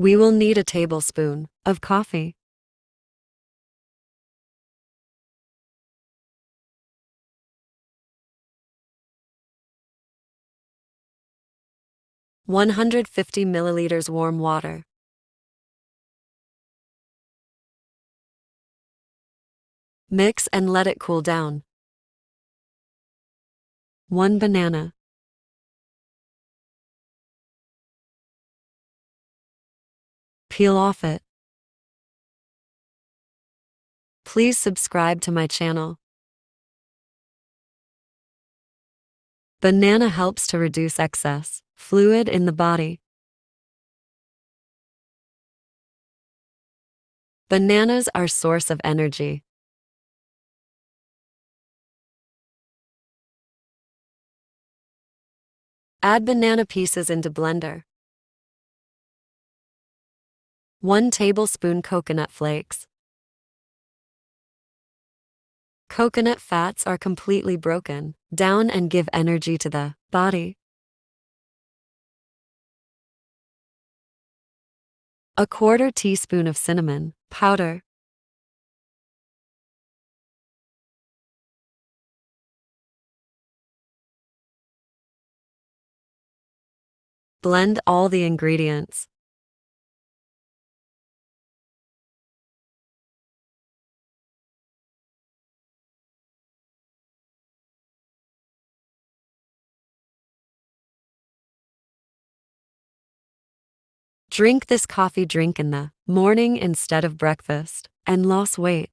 We will need a tablespoon of coffee, 150 milliliters warm water, mix and let it cool down. 1 banana, peel off it. Please subscribe to my channel. Banana helps to reduce excess fluid in the body. Bananas are source of energy. Add banana pieces into blender. 1 tablespoon coconut flakes. Coconut fats are completely broken down and give energy to the body. A 1/4 teaspoon of cinnamon powder. Blend all the ingredients. Drink this coffee drink in the morning instead of breakfast and lose weight.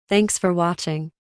Thanks for watching.